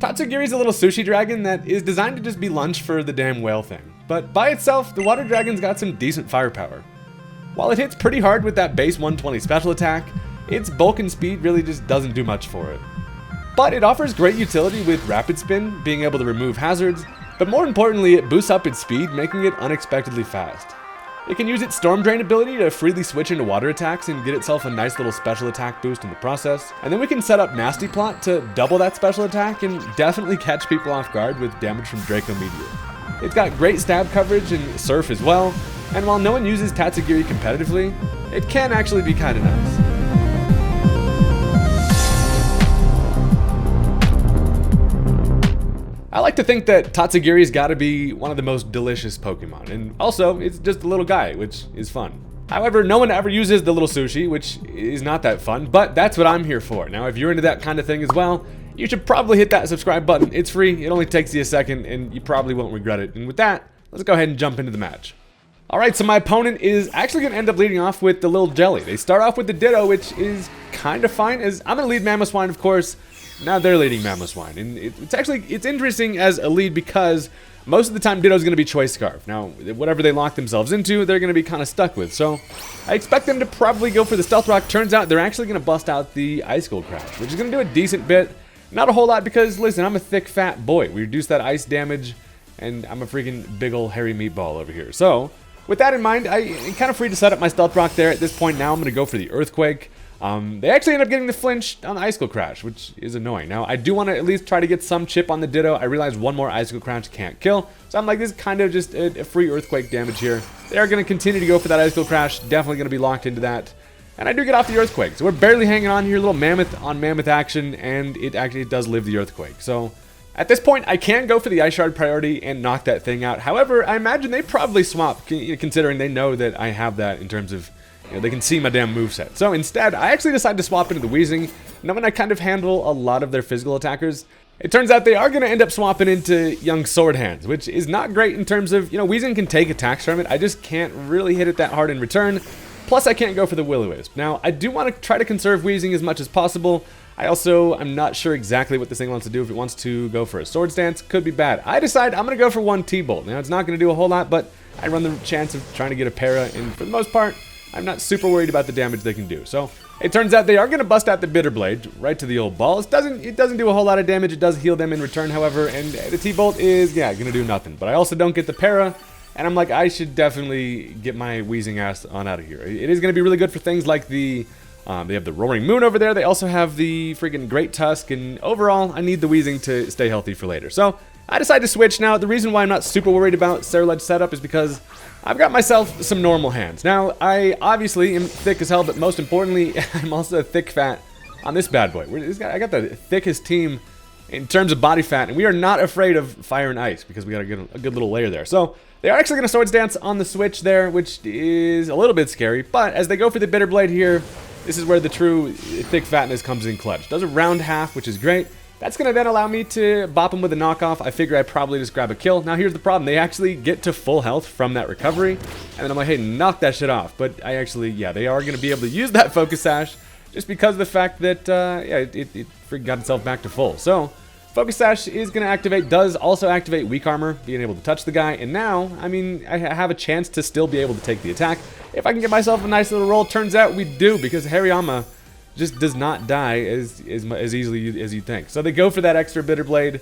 Tatsugiri's a little sushi dragon that is designed to just be lunch for the damn whale thing. But by itself, the water dragon's got some decent firepower. While it hits pretty hard with that base 120 special attack, its bulk and speed really just doesn't do much for it. But it offers great utility with rapid spin, being able to remove hazards, but more importantly, it boosts up its speed, making it unexpectedly fast. It can use its Storm Drain ability to freely switch into water attacks and get itself a nice little special attack boost in the process. And then we can set up Nasty Plot to double that special attack and definitely catch people off guard with damage from Draco Meteor. It's got great stab coverage and surf as well, and while no one uses Tatsugiri competitively, it can actually be kinda nice. I like to think that Tatsugiri's gotta be one of the most delicious Pokemon, and also, it's just a little guy, which is fun. However, no one ever uses the little sushi, which is not that fun, but that's what I'm here for. Now, if you're into that kind of thing as well, you should probably hit that subscribe button. It's free, it only takes you a second, and you probably won't regret it. And with that, let's go ahead and jump into the match. Alright, so my opponent is actually going to end up leading off with the little jelly. They start off with the Ditto, which is kind of fine, as I'm going to lead Mamoswine, of course. Now they're leading Mamoswine, and it's interesting as a lead because most of the time Ditto's going to be Choice Scarf. Now, whatever they lock themselves into, they're going to be kind of stuck with. So, I expect them to probably go for the Stealth Rock. Turns out they're actually going to bust out the Icicle Crash, which is going to do a decent bit. Not a whole lot because, listen, I'm a thick, fat boy. We reduce that ice damage, and I'm a freaking big ol' hairy meatball over here. So, with that in mind, I'm kind of free to set up my Stealth Rock there. At this point now, I'm going to go for the Earthquake. They actually end up getting the flinch on the Icicle Crash, which is annoying. Now, I do want to at least try to get some chip on the Ditto. I realize one more Icicle Crash can't kill, so I'm like, this is kind of just a free Earthquake damage here. They are going to continue to go for that Icicle Crash, definitely going to be locked into that. And I do get off the Earthquake, so we're barely hanging on here, little Mammoth on Mammoth action, and it actually does live the Earthquake. So, at this point, I can go for the Ice Shard priority and knock that thing out. However, I imagine they probably swap, considering they know that I have that in terms of, they can see my damn moveset. So instead, I actually decide to swap into the Weezing, knowing I kind of handle a lot of their physical attackers. It turns out they are going to end up swapping into young Sword Hands, which is not great in terms of, Weezing can take attacks from it. I just can't really hit it that hard in return. Plus, I can't go for the Will-O-Wisp. Now, I do want to try to conserve Weezing as much as possible. I'm not sure exactly what this thing wants to do. If it wants to go for a Sword Stance, could be bad. I decide I'm going to go for one T-Bolt. Now, it's not going to do a whole lot, but I run the chance of trying to get a Para, and for the most part, I'm not super worried about the damage they can do. So, it turns out they are going to bust out the Bitter Blade right to the old balls. It doesn't do a whole lot of damage. It does heal them in return, however, and the T-Bolt is, going to do nothing. But I also don't get the Para, and I'm like, I should definitely get my Weezing ass on out of here. It is going to be really good for things like the, they have the Roaring Moon over there. They also have the freaking Great Tusk, and overall, I need the Weezing to stay healthy for later. So, I decided to switch. Now, the reason why I'm not super worried about Ceruledge setup is because I've got myself some normal hands. Now, I obviously am thick as hell, but most importantly, I'm also thick fat on this bad boy. I got the thickest team in terms of body fat, and we are not afraid of fire and ice because we got a good little layer there. So, they are actually going to Swords Dance on the switch there, which is a little bit scary, but as they go for the Bitter Blade here, this is where the true thick fatness comes in clutch. Does a round half, which is great. That's going to then allow me to bop him with a knockoff. I figure I'd probably just grab a kill. Now here's the problem. They actually get to full health from that recovery. And then I'm like, hey, knock that shit off. But I actually, they are going to be able to use that Focus Sash just because of the fact that, it got itself back to full. So, Focus Sash is going to activate, does also activate Weak Armor, being able to touch the guy. And now, I have a chance to still be able to take the attack. If I can get myself a nice little roll, turns out we do, because Hariyama just does not die as easily as you'd think. So they go for that extra Bitter Blade.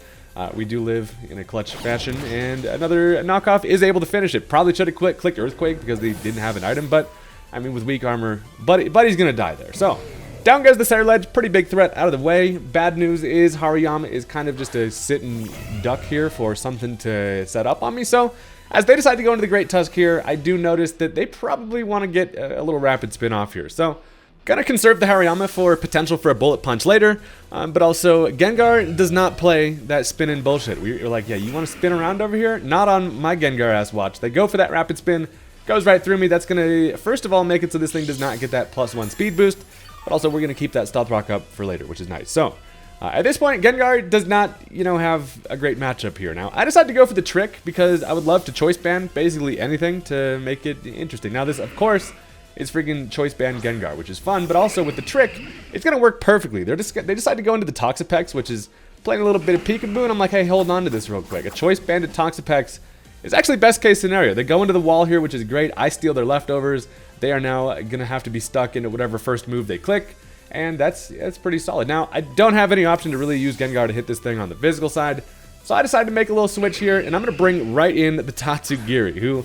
We do live in a clutch fashion, and another knockoff is able to finish it. Probably should have clicked Earthquake because they didn't have an item, but with Weak Armor, Buddy's gonna die there. So down goes the Ceruledge, pretty big threat out of the way. Bad news is Hariyama is kind of just a sit and duck here for something to set up on me. So as they decide to go into the Great Tusk here, I do notice that they probably want to get a little rapid spin off here. So gonna conserve the Hariyama for potential for a bullet punch later, but also Gengar does not play that spin-in bullshit. We're like, yeah, you want to spin around over here? Not on my Gengar ass watch. They go for that rapid spin, goes right through me. That's gonna first of all make it so this thing does not get that +1 speed boost, but also we're gonna keep that Stealth Rock up for later, which is nice. So at this point, Gengar does not, have a great matchup here. Now, I decided to go for the Trick because I would love to choice ban basically anything to make it interesting. Now, this, of course, is freaking choice ban Gengar, which is fun, but also with the Trick, it's going to work perfectly. They decide to go into the Toxapex, which is playing a little bit of peekaboo, and I'm like, hey, hold on to this real quick. A Choice Banded Toxapex is actually best case scenario. They go into the wall here, which is great. I steal their leftovers. They are now going to have to be stuck into whatever first move they click, and that's pretty solid. Now, I don't have any option to really use Gengar to hit this thing on the physical side, so I decided to make a little switch here, and I'm going to bring right in the Tatsugiri, who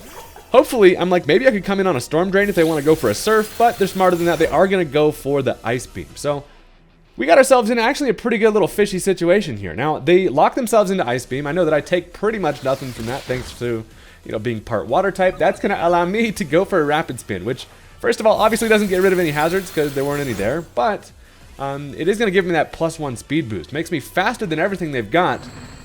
hopefully, I'm like, maybe I could come in on a Storm Drain if they want to go for a Surf, but they're smarter than that. They are going to go for the Ice Beam. So we got ourselves in actually a pretty good little fishy situation here. Now, they lock themselves into Ice Beam. I know that I take pretty much nothing from that thanks to, you know, being part water type. That's going to allow me to go for a Rapid Spin, which, first of all, obviously doesn't get rid of any hazards because there weren't any there, but it is going to give me that +1 speed boost. Makes me faster than everything they've got,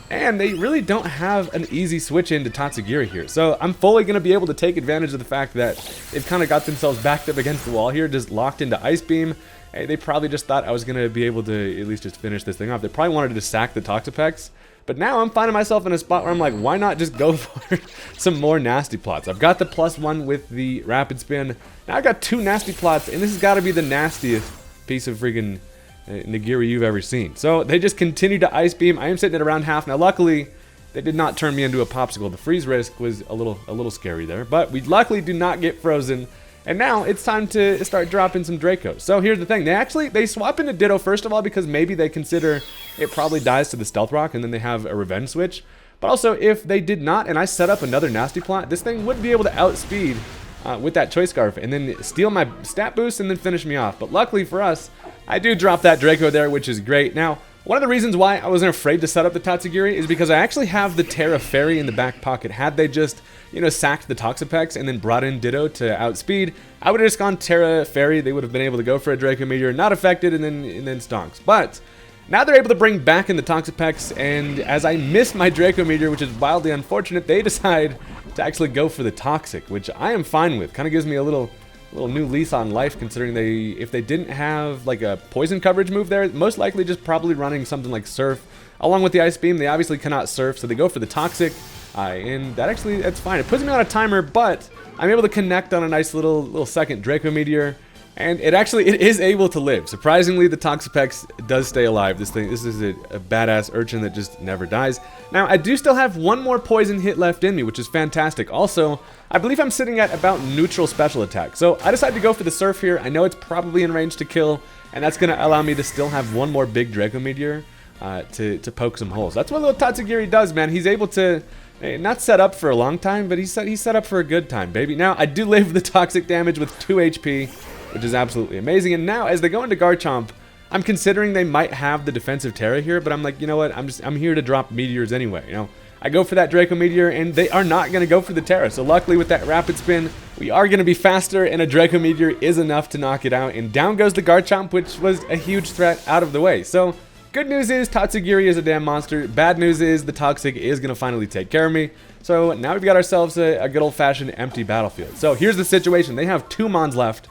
and they really don't have an easy switch into Tatsugiri here. So I'm fully going to be able to take advantage of the fact that they've kind of got themselves backed up against the wall here, just locked into Ice Beam. Hey, they probably just thought I was going to be able to at least just finish this thing off. They probably wanted to sack the Toxapex. But now I'm finding myself in a spot where I'm like, why not just go for some more nasty plots? I've got the +1 with the Rapid Spin. Now I've got 2 nasty plots, and this has got to be the nastiest piece of freaking Nagiri you've ever seen. So they just continue to Ice Beam. I am sitting at around half. Now luckily, they did not turn me into a popsicle. The freeze risk was a little scary there. But we luckily do not get frozen. And now it's time to start dropping some Dracos. So here's the thing. They swap into Ditto first of all because maybe they consider it probably dies to the Stealth Rock and then they have a Revenge switch. But also if they did not and I set up another nasty plot, this thing would be able to outspeed with that Choice Scarf and then steal my stat boost and then finish me off. But luckily for us, I do drop that Draco there, which is great. Now, one of the reasons why I wasn't afraid to set up the Tatsugiri is because I actually have the Terra Fairy in the back pocket. Had they just, you know, sacked the Toxapex and then brought in Ditto to outspeed, I would have just gone Terra Fairy. They would have been able to go for a Draco Meteor, not affected, and then stonks. But now they're able to bring back in the Toxapex, and as I miss my Draco Meteor, which is wildly unfortunate, they decide to actually go for the Toxic, which I am fine with. Kind of gives me a little new lease on life, considering if they didn't have like a poison coverage move there, most likely just probably running something like Surf along with the Ice Beam. They obviously cannot Surf, so they go for the Toxic, and that's fine. It puts me on a timer, but I'm able to connect on a nice little second Draco Meteor, and it is able to live. Surprisingly, the Toxapex does stay alive. This is a badass urchin that just never dies. Now, I do still have one more poison hit left in me, which is fantastic. Also, I believe I'm sitting at about neutral special attack. So I decided to go for the Surf here. I know it's probably in range to kill, and that's going to allow me to still have one more big Draco Meteor to poke some holes. That's what little Tatsugiri does, man. He's able to not set up for a long time, but he's set up for a good time, baby. Now, I do live the toxic damage with 2 HP, which is absolutely amazing. And now, as they go into Garchomp, I'm considering they might have the defensive Terra here, but I'm like, you know what? I'm here to drop meteors anyway. You know, I go for that Draco Meteor, and they are not going to go for the Terra. So luckily, with that Rapid Spin, we are going to be faster, and a Draco Meteor is enough to knock it out. And down goes the Garchomp, which was a huge threat, out of the way. So good news is Tatsugiri is a damn monster. Bad news is the Toxic is going to finally take care of me. So now we've got ourselves a good old-fashioned empty battlefield. So here's the situation. They have 2 Mons left.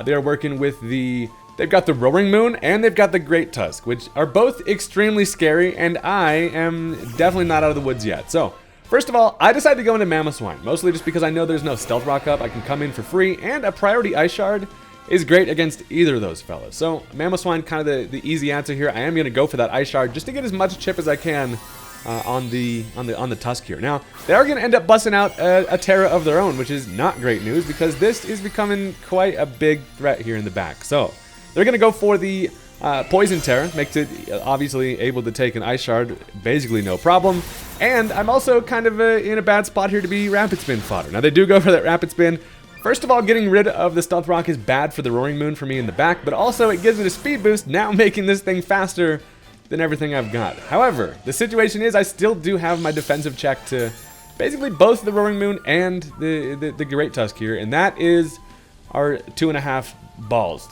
They're working with they've got the Roaring Moon and they've got the Great Tusk, which are both extremely scary, and I am definitely not out of the woods yet. So, first of all, I decided to go into Mamoswine, mostly just because I know there's no Stealth Rock up. I can come in for free, and a Priority Ice Shard is great against either of those fellas. So, Mamoswine, kind of the easy answer here. I am going to go for that Ice Shard just to get as much chip as I can on the Tusk here. Now, they are going to end up busting out a Terra of their own, which is not great news because this is becoming quite a big threat here in the back. So, they're going to go for the Poison Terra, makes it obviously able to take an Ice Shard, basically no problem. And I'm also kind of in a bad spot here to be Rapid Spin fodder. Now, they do go for that Rapid Spin. First of all, getting rid of the Stealth Rock is bad for the Roaring Moon for me in the back, but also it gives it a speed boost, now making this thing faster than everything I've got. However, the situation is I still do have my defensive check to basically both the Roaring Moon and the Great Tusk here, and that is our 2.5 balls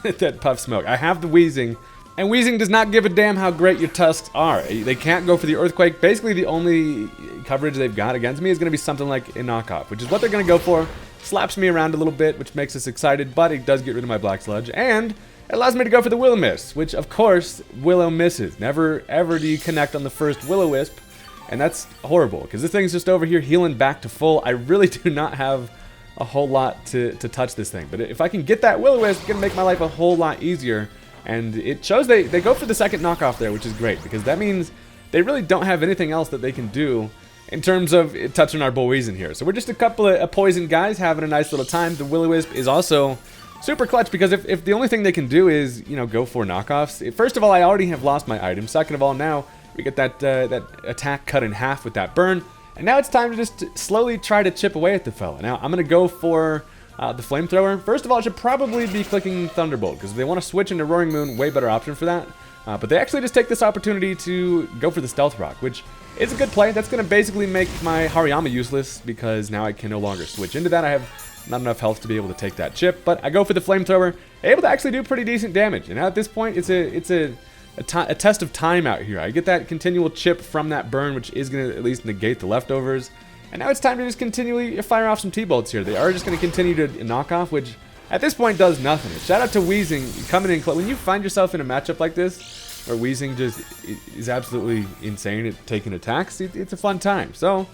that puff smoke. I have the Wheezing, and Wheezing does not give a damn how great your Tusks are. They can't go for the Earthquake. Basically, the only coverage they've got against me is going to be something like a knockoff, which is what they're going to go for. Slaps me around a little bit, which makes us excited, but it does get rid of my Black Sludge, and it allows me to go for the Will-O-Wisp, which, of course, Willow misses. Never, ever do you connect on the first Will-O-Wisp, and that's horrible, because this thing's just over here healing back to full. I really do not have a whole lot to touch this thing, but if I can get that Will-O-Wisp, it's going to make my life a whole lot easier. And it shows they go for the second knockoff there, which is great, because that means they really don't have anything else that they can do in terms of touching our boys in here. So we're just a couple of poison guys having a nice little time. The Will-O-Wisp is also super clutch, because if the only thing they can do is, you know, go for knockoffs. First of all, I already have lost my item. Second of all, now we get that attack cut in half with that burn. And now it's time to just slowly try to chip away at the fella. Now I'm going to go for the flamethrower. First of all, I should probably be clicking Thunderbolt, because if they want to switch into Roaring Moon, way better option for that. But they actually just take this opportunity to go for the Stealth Rock, which is a good play. That's going to basically make my Hariyama useless, because now I can no longer switch into that. I have not enough health to be able to take that chip, but I go for the Flamethrower, able to actually do pretty decent damage. And now at this point, it's a test of time out here. I get that continual chip from that burn, which is going to at least negate the leftovers. And now it's time to just continually fire off some T-Bolts here. They are just going to continue to knock off, which at this point does nothing. Shout out to Weezing coming in close. When you find yourself in a matchup like this, where Weezing just is absolutely insane at taking attacks, it's a fun time. So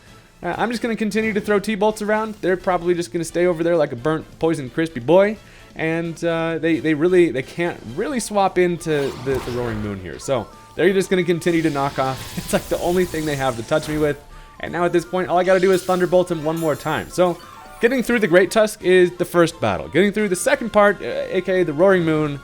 I'm just going to continue to throw T-Bolts around. They're probably just going to stay over there like a burnt, poison, crispy boy. And they can't really swap into the Roaring Moon here. So they're just going to continue to knock off. It's like the only thing they have to touch me with. And now at this point, all I got to do is Thunderbolt him one more time. So getting through the Great Tusk is the first battle. Getting through the second part, aka the Roaring Moon,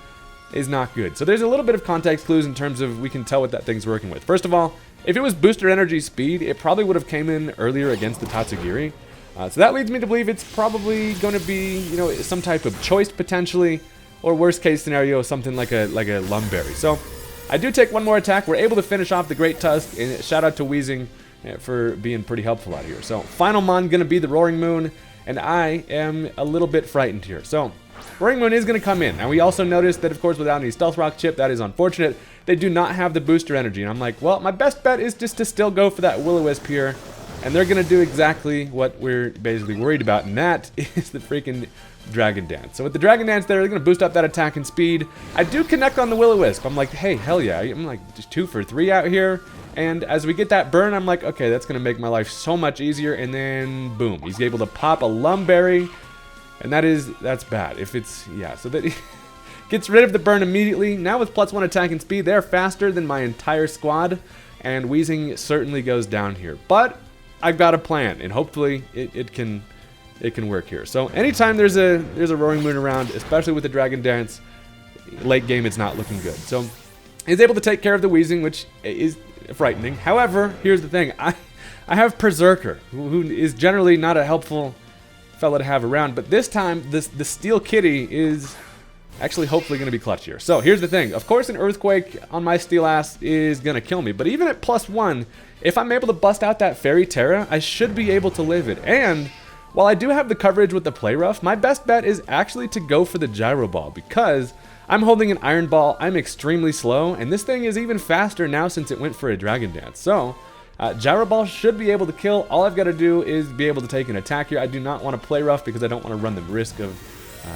is not good. So there's a little bit of context clues in terms of we can tell what that thing's working with. First of all, if it was booster energy speed, it probably would have came in earlier against the Tatsugiri. So that leads me to believe it's probably going to be, you know, some type of choice potentially, or worst case scenario, something like a Lumberry. So I do take one more attack. We're able to finish off the Great Tusk, and shout out to Weezing for being pretty helpful out here. So final mon going to be the Roaring Moon, and I am a little bit frightened here. So Roaring Moon is going to come in. Now we also noticed that, of course, without any Stealth Rock chip, that is unfortunate. They do not have the booster energy, and I'm like, well, my best bet is just to still go for that Will-O-Wisp here, and they're going to do exactly what we're basically worried about, and that is the freaking Dragon Dance. So with the Dragon Dance there, they're going to boost up that attack and speed. I do connect on the Will-O-Wisp. I'm like, hey, hell yeah. I'm like just 2 for 3 out here. And as we get that burn, I'm like, okay, that's going to make my life so much easier. And then, boom, he's able to pop a Lumberry. And that's bad. If it's, yeah, so that gets rid of the burn immediately. Now with +1 attack and speed, they're faster than my entire squad. And Weezing certainly goes down here. But I've got a plan, and hopefully it can work here. So anytime there's a Roaring Moon around, especially with the Dragon Dance, late game it's not looking good. So he's able to take care of the Weezing, which is frightening. However, here's the thing. I have Berserker, who is generally not a helpful fella to have around, but this time the Steel Kitty is actually hopefully going to be clutch here. So here's the thing. Of course, an Earthquake on my Steel Ass is going to kill me, but even at +1, if I'm able to bust out that Fairy Terra, I should be able to live it. And while I do have the coverage with the Play Rough, my best bet is actually to go for the Gyro Ball, because I'm holding an Iron Ball, I'm extremely slow, and this thing is even faster now since it went for a Dragon Dance. So Gyro Ball should be able to kill. All I've got to do is be able to take an attack here. I do not want to Play Rough because I don't want to run the risk of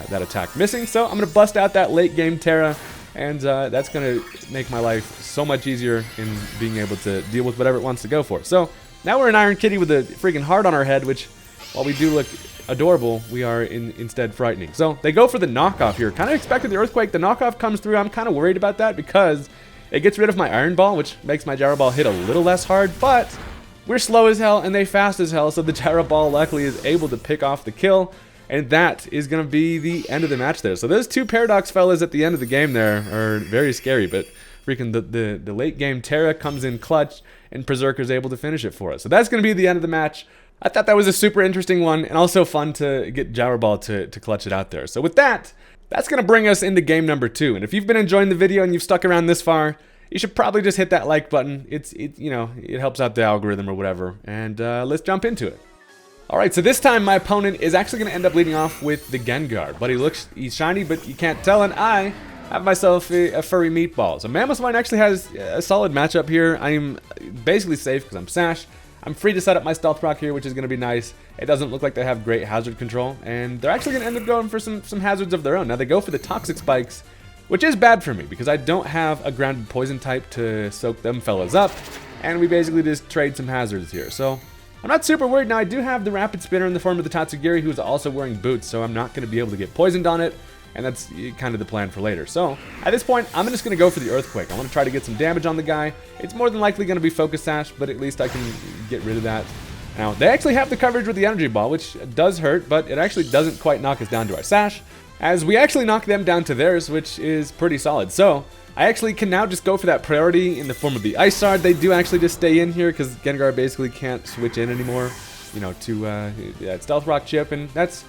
that attack missing. So I'm going to bust out that late game Terra, and that's going to make my life so much easier in being able to deal with whatever it wants to go for. So now we're an Iron Kitty with a freaking heart on our head, which, while we do look adorable, we are instead frightening. So they go for the knockoff here. Kind of expected the Earthquake. The knockoff comes through. I'm kind of worried about that because it gets rid of my Iron Ball, which makes my Gyro Ball hit a little less hard, but we're slow as hell and they fast as hell, so the Gyro Ball luckily is able to pick off the kill, and that is going to be the end of the match there. So those two Paradox fellas at the end of the game there are very scary, but freaking the late game Terra comes in clutch, and Berserker's able to finish it for us. So that's going to be the end of the match. I thought that was a super interesting one, and also fun to get Gyro Ball to clutch it out there. So with that, that's going to bring us into game number 2. And if you've been enjoying the video and you've stuck around this far, you should probably just hit that like button. It helps out the algorithm or whatever. And let's jump into it. All right, so this time my opponent is actually going to end up leading off with the Gengar. But he's shiny, but you can't tell, and I have myself a furry meatball. So Mamoswine actually has a solid matchup here. I'm basically safe because I'm Sash. I'm free to set up my Stealth Rock here, which is going to be nice. It doesn't look like they have great hazard control, and they're actually going to end up going for some hazards of their own. Now they go for the Toxic Spikes, which is bad for me because I don't have a grounded poison type to soak them fellas up, and we basically just trade some hazards here. So I'm not super worried. Now I do have the Rapid Spinner in the form of the Tatsugiri, who's also wearing boots, so I'm not going to be able to get poisoned on it. and that's kind of the plan for later. So at this point, I'm just going to go for the Earthquake. I want to try to get some damage on the guy. It's more than likely going to be Focus Sash, but at least I can get rid of that. Now, they actually have the coverage with the Energy Ball, which does hurt, but it actually doesn't quite knock us down to our Sash, as we actually knock them down to theirs, which is pretty solid. So I actually can now just go for that priority in the form of the Ice Shard. They do actually just stay in here because Gengar basically can't switch in anymore, you know, to that Stealth Rock chip, and that's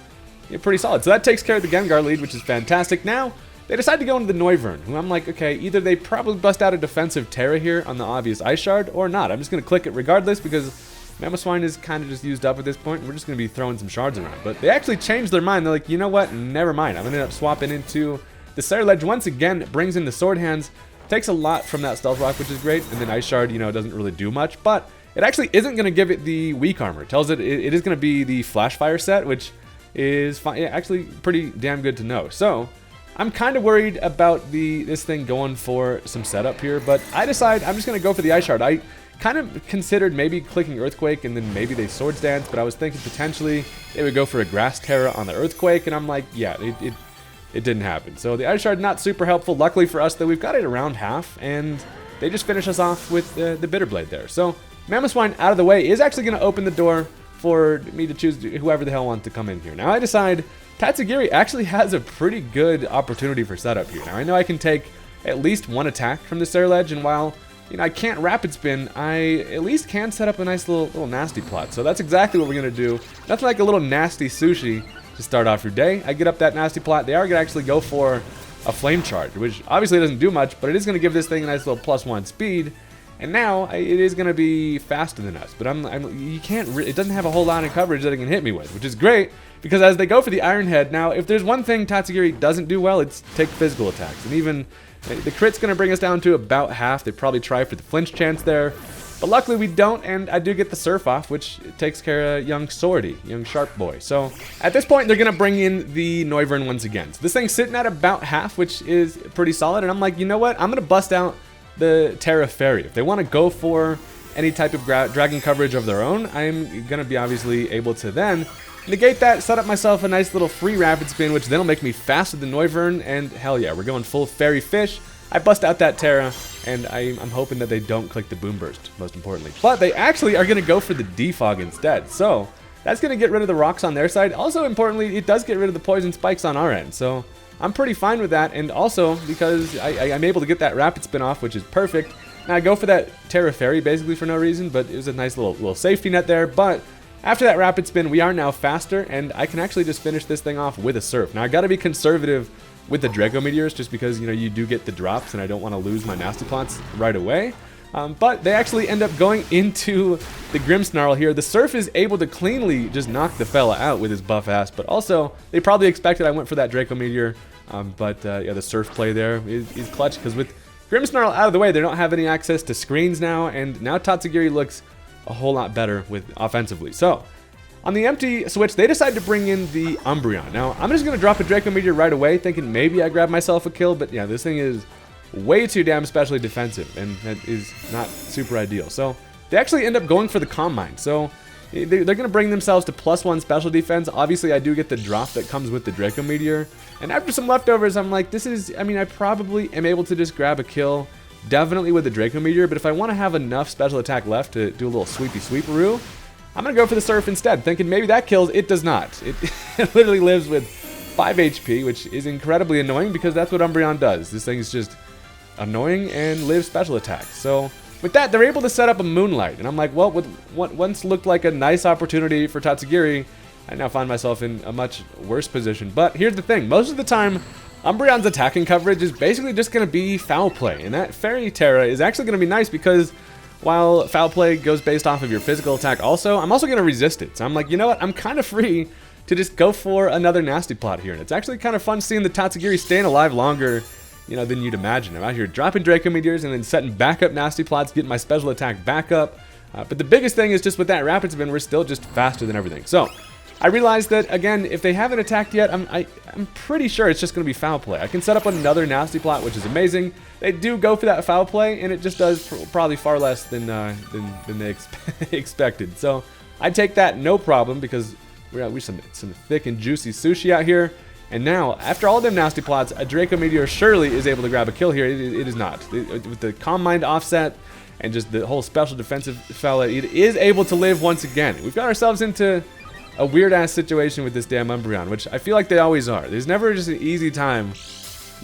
pretty solid. So that takes care of the Gengar lead, which is fantastic. Now, they decide to go into the Noivern, who I'm like, okay, either they probably bust out a defensive Terra here on the obvious Ice Shard, or not. I'm just going to click it regardless because Mamoswine is kind of just used up at this point, and we're just going to be throwing some shards around. But they actually changed their mind. They're like, you know what? Never mind. I'm going to end up swapping into the Ceruledge once again. It brings in the Sword Hands. Takes a lot from that Stealth Rock, which is great. And then Ice Shard, you know, doesn't really do much. But it actually isn't going to give it the weak armor. It tells it it is going to be the Flash Fire set, which is fine. Yeah, actually pretty damn good to know. So I'm kind of worried about this thing going for some setup here. But I decide I'm just going to go for the Ice Shard. I kind of considered maybe clicking Earthquake and then maybe they Swords Dance, but I was thinking potentially they would go for a Grass Terra on the Earthquake, and I'm like, yeah, it didn't happen. So the Ice Shard not super helpful. Luckily for us, though, we've got it around half, and they just finish us off with the Bitter Blade there. So Mamoswine out of the way is actually going to open the door for me to choose whoever the hell wants to come in here. Now I decide Tatsugiri actually has a pretty good opportunity for setup here. Now I know I can take at least one attack from the Ceruledge, and while I can't Rapid Spin, I at least can set up a nice little nasty plot. So that's exactly what we're going to do. Nothing like a little nasty sushi to start off your day. I get up that nasty plot. They are going to actually go for a Flame Charge, which obviously doesn't do much, but it is going to give this thing a nice little +1 speed. And now it is going to be faster than us. But you can't. It doesn't have a whole lot of coverage that it can hit me with, which is great because as they go for the Iron Head, now if there's one thing Tatsugiri doesn't do well, it's take physical attacks, and even the crit's going to bring us down to about half. They probably try for the flinch chance there. But luckily we don't, and I do get the Surf off, which takes care of young Swordy, young Sharp Boy. So at this point, they're going to bring in the Noivern once again. So this thing's sitting at about half, which is pretty solid. And I'm like, you know what? I'm going to bust out the Terra Fairy. If they want to go for any type of dragon coverage of their own, I'm going to be obviously able to then negate that, set up myself a nice little free Rapid Spin, which then will make me faster than Noivern, and hell yeah, we're going full Fairy Fish. I bust out that Terra, and I'm hoping that they don't click the Boom Burst, most importantly. But they actually are going to go for the Defog instead, so that's going to get rid of the rocks on their side. Also, importantly, it does get rid of the Poison Spikes on our end, so I'm pretty fine with that, and also because I'm able to get that Rapid Spin off, which is perfect. Now I go for that Terra Fairy basically for no reason, but it was a nice little safety net there, but after that Rapid Spin, we are now faster, and I can actually just finish this thing off with a Surf. Now, I got to be conservative with the Draco Meteors, just because, you do get the drops, and I don't want to lose my Nasty Plots right away. But they actually end up going into the Grimmsnarl here. The Surf is able to cleanly just knock the fella out with his buff ass, but also, they probably expected I went for that Draco Meteor, yeah, the Surf play there is clutch, because with Grimmsnarl out of the way, they don't have any access to screens now, and now Tatsugiri looks a whole lot better with offensively. So on the empty switch, they decide to bring in the Umbreon. Now I'm just gonna drop a Draco Meteor right away, thinking maybe I grab myself a kill, but yeah, this thing is way too damn specially defensive, and that is not super ideal. So they actually end up going for the Calm Mind. So they're gonna bring themselves to +1 special defense. Obviously I do get the drop that comes with the Draco Meteor, and after some leftovers, I'm like, I probably am able to just grab a kill, definitely with the Draco Meteor, but if I want to have enough special attack left to do a little sweepy sweeparoo, I'm going to go for the Surf instead, thinking maybe that kills. It does not. It literally lives with 5 HP, which is incredibly annoying because that's what Umbreon does. This thing is just annoying and lives special attacks. So with that, they're able to set up a Moonlight, and I'm like, well, with what once looked like a nice opportunity for Tatsugiri, I now find myself in a much worse position. But here's the thing. Most of the time, Umbreon's attacking coverage is basically just going to be Foul Play, and that Fairy Terra is actually going to be nice because while Foul Play goes based off of your physical attack also, I'm also going to resist it. So I'm like, you know what, I'm kind of free to just go for another Nasty Plot here, and it's actually kind of fun seeing the Tatsugiri staying alive longer, than you'd imagine. I'm out here dropping Draco Meteors and then setting back up Nasty Plots, getting my special attack back up. But the biggest thing is just with that Rapid Spin, we're still just faster than everything. So I realized that, again, if they haven't attacked yet, I'm pretty sure it's just going to be Foul Play. I can set up another Nasty Plot, which is amazing. They do go for that Foul Play, and it just does probably far less than they expected. So I take that no problem because we're some thick and juicy sushi out here. And now, after all them nasty plots, a Draco Meteor surely is able to grab a kill here. It is not. With the Calm Mind offset and just the whole special defensive fella, it is able to live once again. We've got ourselves into a weird-ass situation with this damn Umbreon, which I feel like they always are. There's never just an easy time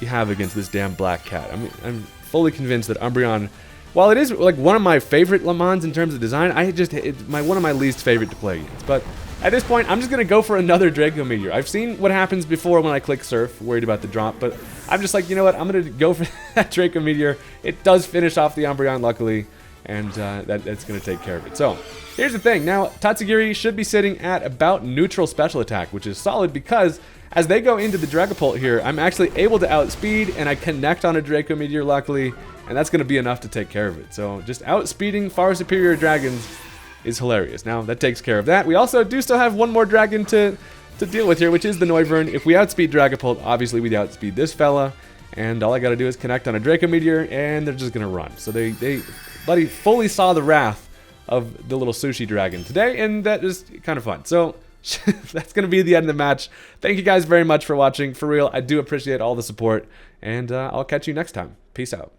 you have against this damn black cat. I mean, I'm fully convinced that Umbreon, while it is like one of my favorite Lemons in terms of design, it's one of my least favorite to play against. But at this point, I'm just going to go for another Draco Meteor. I've seen what happens before when I click Surf, worried about the drop, but I'm just like, you know what, I'm going to go for that Draco Meteor. It does finish off the Umbreon, luckily, and that's going to take care of it. So, here's the thing. Now, Tatsugiri should be sitting at about neutral special attack, which is solid because as they go into the Dragapult here, I'm actually able to outspeed, and I connect on a Draco Meteor, luckily, and that's going to be enough to take care of it. So, just outspeeding far superior dragons is hilarious. Now, that takes care of that. We also do still have one more dragon to deal with here, which is the Noivern. If we outspeed Dragapult, obviously we'd outspeed this fella, and all I gotta do is connect on a Draco Meteor, and they're just gonna run. So Buddy fully saw the wrath of the little sushi dragon today, and that is kind of fun. So, that's gonna be the end of the match. Thank you guys very much for watching. For real, I do appreciate all the support, and I'll catch you next time. Peace out.